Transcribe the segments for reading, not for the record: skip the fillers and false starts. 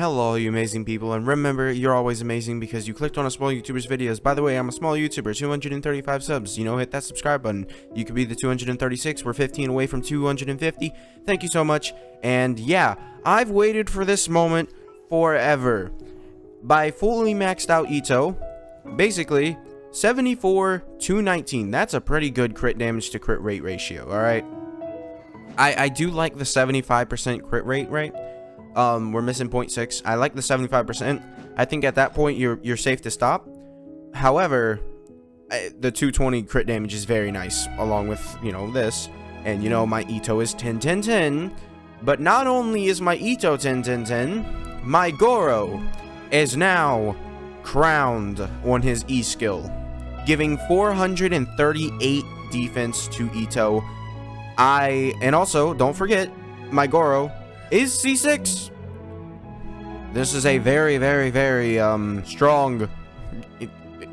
hello you amazing people, and remember, you're always amazing because you clicked on a small YouTuber's videos. By the way, I'm a small YouTuber, 235 subs, hit that subscribe button. You could be the 236, we're 15 away from 250. Thank you so much. And yeah, I've waited for this moment forever. By fully maxed out Itto, basically 74 to 19. That's a pretty good crit damage to crit rate ratio. All right, I do like the 75% crit rate, right? We're missing 0.6. I like the 75%. I think at that point you're safe to stop. However, the 220 crit damage is very nice, along with this. And my Itto is 10-10-10. But not only is my Itto 10-10-10, my Goro is now crowned on his E skill, giving 438 defense to Itto. And also, don't forget, my Goro is C6. This is a very, very, very strong.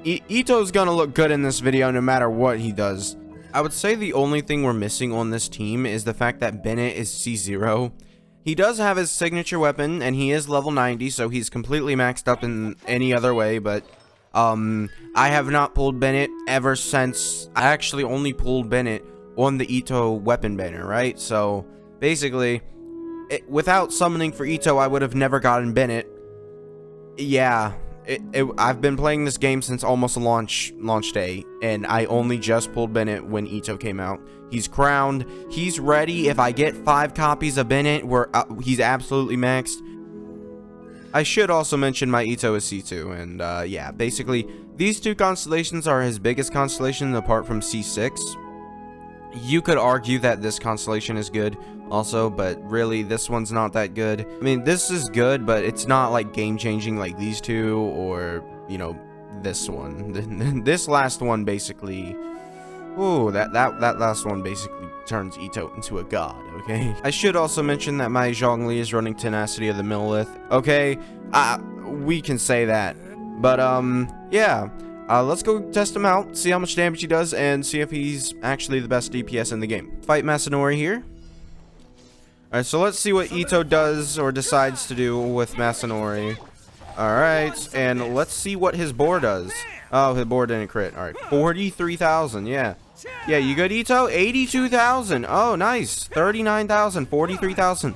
Itto's gonna look good in this video no matter what he does. I would say the only thing we're missing on this team is the fact that Bennett is C0. He does have his signature weapon, and he is level 90, so he's completely maxed up in any other way, but I have not pulled Bennett ever since. I actually only pulled Bennett on the Itto weapon banner, right? So basically, without summoning for Itto, I would have never gotten Bennett. Yeah, I've been playing this game since almost launch day, and I only just pulled Bennett when Itto came out. He's crowned. He's ready. If I get 5 copies of Bennett, he's absolutely maxed. I should also mention my Itto is C2, and yeah, basically, these two constellations are his biggest constellation apart from C6. You could argue that this constellation is good also, but really this one's not that good. I mean, this is good, but it's not like game-changing like these two, or this one. This last one basically, that last one basically turns Itto into a god. Okay, I should also mention that my Zhongli is running Tenacity of the Millilith. Okay, we can say that, but yeah. Let's go test him out, see how much damage he does, and see if he's actually the best DPS in the game. Fight Masanori here. Alright, so let's see what Itto does or decides to do with Masanori. Alright, and let's see what his boar does. Oh, his boar didn't crit. Alright, 43,000, yeah. Yeah, you good, Itto? 82,000. Oh, nice. 39,000, 43,000.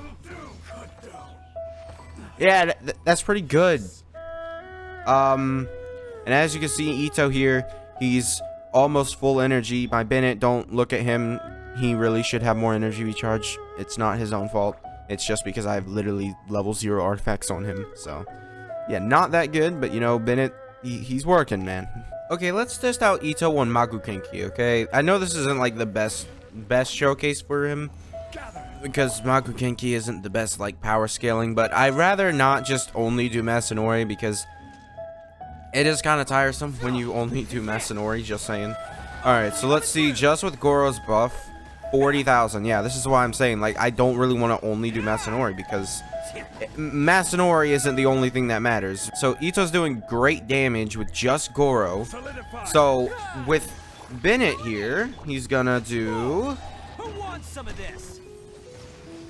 Yeah, that's pretty good. And as you can see, Itto here, he's almost full energy. My Bennett, don't look at him. He really should have more energy recharge. It's not his own fault. It's just because I have literally level 0 artifacts on him. So, yeah, not that good. But, Bennett, he's working, man. Okay, let's test out Itto on Magukenki, okay? I know this isn't, like, the best showcase for him, because Magukenki isn't the best, like, power scaling. But I'd rather not just only do Masanori, because it is kind of tiresome when you only do Masanori, just saying. Alright, so let's see, just with Goro's buff, 40,000. Yeah, this is why I'm saying, like, I don't really want to only do Masanori, because Masanori isn't the only thing that matters. So Itto's doing great damage with just Goro. So with Bennett here, he's gonna do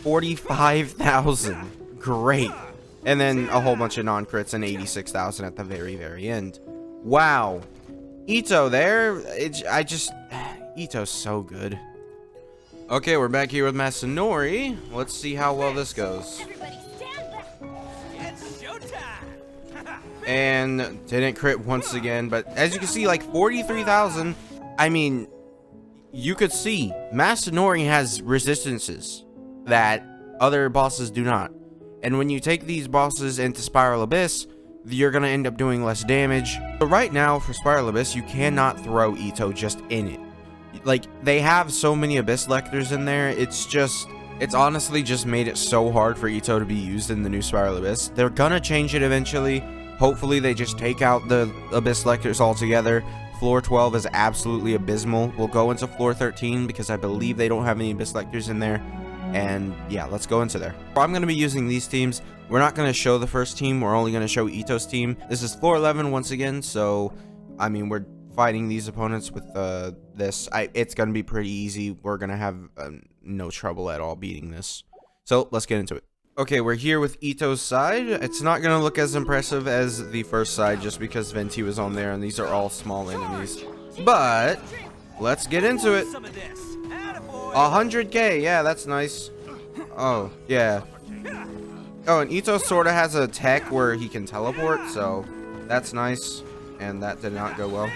45,000. Great. And then a whole bunch of non-crits and 86,000 at the very, very end. Wow. Itto there. Itto's so good. Okay, we're back here with Masanori. Let's see how well this goes. It's showtime. And didn't crit once again. But as you can see, like 43,000. I mean, you could see Masanori has resistances that other bosses do not. And when you take these bosses into Spiral Abyss, you're going to end up doing less damage. But right now, for Spiral Abyss, you cannot throw Itto just in it. Like, they have so many Abyss Lectors in there, it's honestly just made it so hard for Itto to be used in the new Spiral Abyss. They're going to change it eventually. Hopefully, they just take out the Abyss Lectors altogether. Floor 12 is absolutely abysmal. We'll go into Floor 13 because I believe they don't have any Abyss Lectors in there. And yeah, let's go into there. I'm going to be using these teams. We're not going to show the first team. We're only going to show Itto's team. This is floor 11 once again. So, I mean, we're fighting these opponents with this. It's going to be pretty easy. We're going to have no trouble at all beating this. So let's get into it. Okay, we're here with Itto's side. It's not gonna look as impressive as the first side just because Venti was on there and these are all small enemies. But let's get into it. 100k, yeah, that's nice. Oh, yeah. Oh, and Itto sort of has a tech where he can teleport, so that's nice. And that did not go well.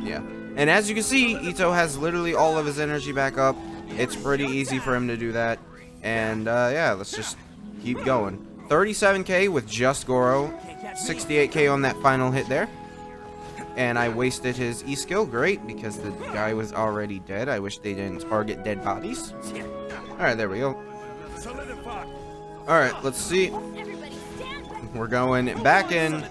Yeah. And as you can see, Itto has literally all of his energy back up. It's pretty easy for him to do that. And yeah, let's just keep going. 37k with just Goro. 68k on that final hit there. And I wasted his E-skill. Great, because the guy was already dead. I wish they didn't target dead bodies. Alright, there we go. Alright, let's see. We're going back in.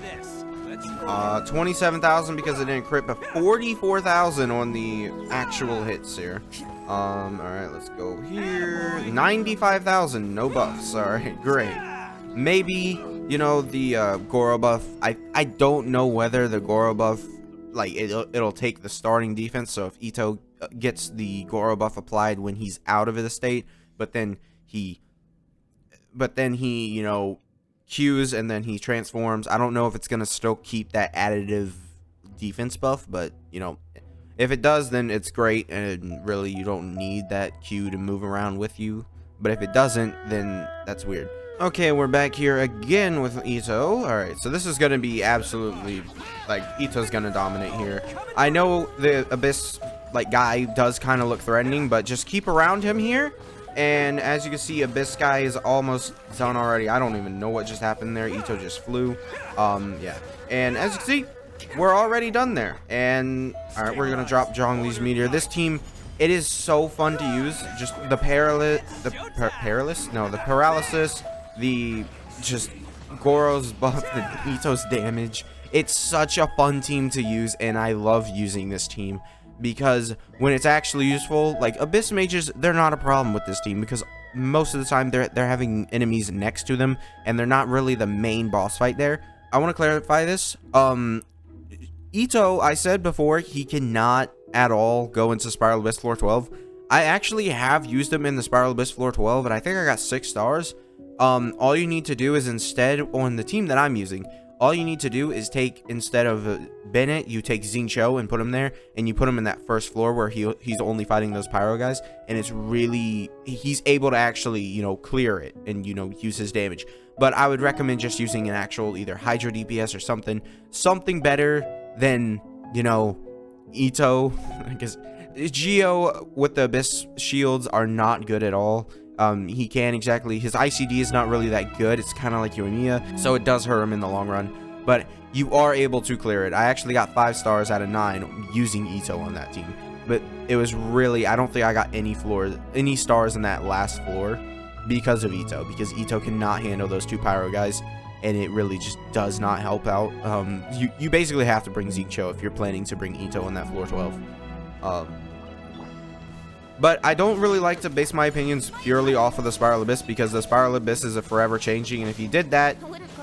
27,000 because it didn't crit, but 44,000 on the actual hits here. Alright, let's go here. 95,000, no buffs. Alright, great. Maybe, you know, the Goro buff. I don't know whether the Goro buff, like, it'll take the starting defense. So if Itto gets the Goro buff applied when he's out of the state, but then he, you know, Qs and then he transforms. I don't know if it's gonna still keep that additive defense buff, but you know, if it does, then it's great, and really you don't need that Q to move around with you. But if it doesn't, then that's weird. Okay, we're back here again with Itto. Alright, so this is gonna be absolutely, like, Itto's gonna dominate here. I know the Abyss, like, guy does kind of look threatening, but just keep around him here. And as you can see, Abyss guy is almost done already. I don't even know what just happened there. Itto just flew. Yeah. And as you can see, we're already done there. And alright, we're gonna drop Zhongli's meteor. This team, it is so fun to use. Just the paralysis, the just Goro's buff, the Itto's damage. It's such a fun team to use, and I love using this team. Because when it's actually useful, like Abyss mages, they're not a problem with this team because most of the time they're having enemies next to them and they're not really the main boss fight there. I want to clarify this. Itto, I said before, he cannot at all go into Spiral Abyss floor 12. I actually have used him in the Spiral Abyss floor 12 and I think I got 6 stars. All you need to do is instead, on the team that I'm using, all you need to do is take, instead of Bennett, you take Xingqiu and put him there, and you put him in that first floor where he's only fighting those pyro guys, and it's really, he's able to actually, you know, clear it and, you know, use his damage. But I would recommend just using an actual either Hydro DPS or something better than, you know, Itto, because Geo with the Abyss shields are not good at all. He can't exactly, his ICD is not really that good. It's kind of like Yoimiya, so it does hurt him in the long run, but you are able to clear it. I actually got 5 stars out of 9 using Itto on that team, but it was really, I don't think I got any stars in that last floor because of Itto, because Itto cannot handle those 2 pyro guys, and it really just does not help out. You basically have to bring Xingqiu if you're planning to bring Itto on that floor 12. But I don't really like to base my opinions purely off of the Spiral Abyss, because the Spiral Abyss is a forever changing, and if you did that,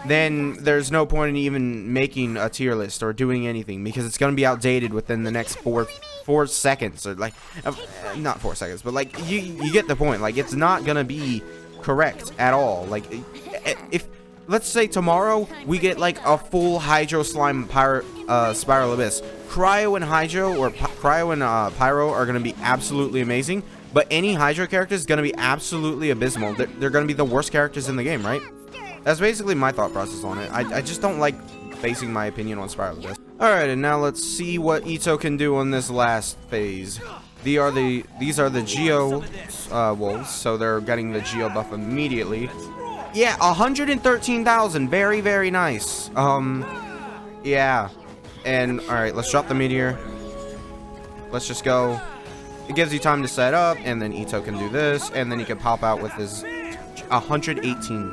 then there's no point in even making a tier list or doing anything, because it's going to be outdated within the next 4 seconds, or like, not 4 seconds, but like, you get the point. Like, it's not going to be correct at all. Like, if, let's say tomorrow we get like a full Hydro Slime Spiral Abyss, Cryo and Hydro, or Cryo and Pyro are going to be absolutely amazing, but any Hydro character is going to be absolutely abysmal. They're going to be the worst characters in the game, right? That's basically my thought process on it. I just don't like basing my opinion on Spiral Abyss. Alright, and now let's see what Itto can do on this last phase. These are the Geo wolves, so they're getting the Geo buff immediately. Yeah, 113,000. Very, very nice. Yeah. And, alright, let's drop the meteor. Let's just go. It gives you time to set up, and then Itto can do this, and then he can pop out with his 118.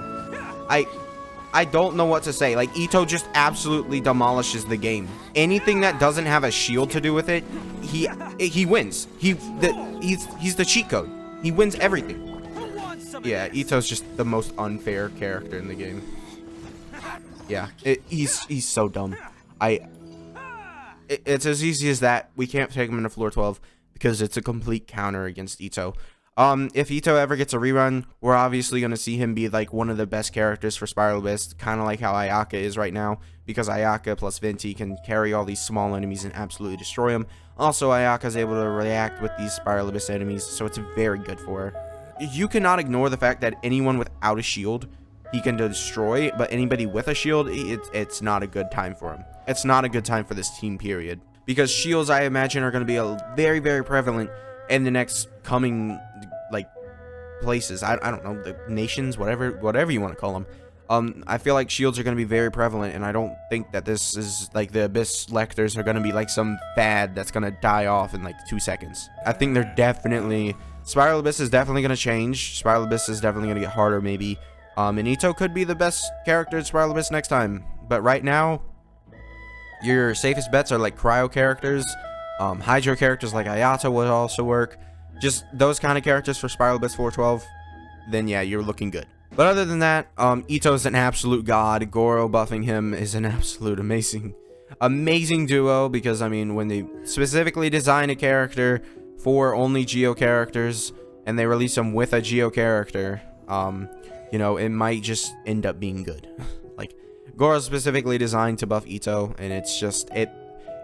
I don't know what to say. Like, Itto just absolutely demolishes the game. Anything that doesn't have a shield to do with it, he wins. He's the cheat code. He wins everything. Yeah, Itto's just the most unfair character in the game. Yeah, he's so dumb. It's as easy as that. We can't take him into floor 12 because it's a complete counter against Itto. If Itto ever gets a rerun, we're obviously going to see him be like one of the best characters for Spiral Abyss, kind of like how Ayaka is right now, because Ayaka plus Venti can carry all these small enemies and absolutely destroy them. Also, Ayaka is able to react with these Spiral Abyss enemies, so it's very good for her. You cannot ignore the fact that anyone without a shield he can destroy, but anybody with a shield, it's not a good time for him. It's not a good time for this team, period. Because shields, I imagine, are going to be very, very prevalent in the next coming, like, places. I don't know, the nations, whatever you want to call them. I feel like shields are going to be very prevalent, and I don't think that this is, like, the Abyss Lectors are going to be, like, some fad that's going to die off in, like, 2 seconds. I think they're definitely... Spiral Abyss is definitely going to change. Spiral Abyss is definitely going to get harder, maybe. And Itto could be the best character in Spiral Abyss next time. But right now, your safest bets are, like, Cryo characters. Hydro characters like Ayata would also work. Just those kind of characters for Spiral Abyss 412. Then, yeah, you're looking good. But other than that, Itto's an absolute god. Goro buffing him is an absolute amazing duo, because, I mean, when they specifically design a character for only Geo characters and they release them with a Geo character, you know, it might just end up being good. Like, Goro's specifically designed to buff Itto, and it's just,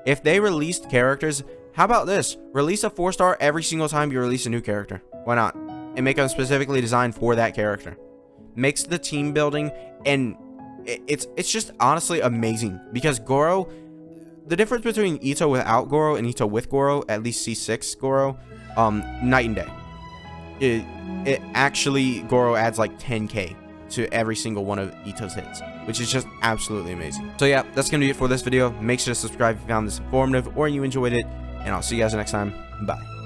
if they released characters, how about this? Release a 4-star every single time you release a new character. Why not? And make them specifically designed for that character. Makes the team building, and it's just honestly amazing, because Goro, the difference between Itto without Goro and Itto with Goro, at least C6 Goro, night and day. It actually, Goro adds like 10k to every single one of Itto's hits, which is just absolutely amazing. So yeah, that's gonna be it for this video. Make sure to subscribe if you found this informative or you enjoyed it, and I'll see you guys next time. Bye.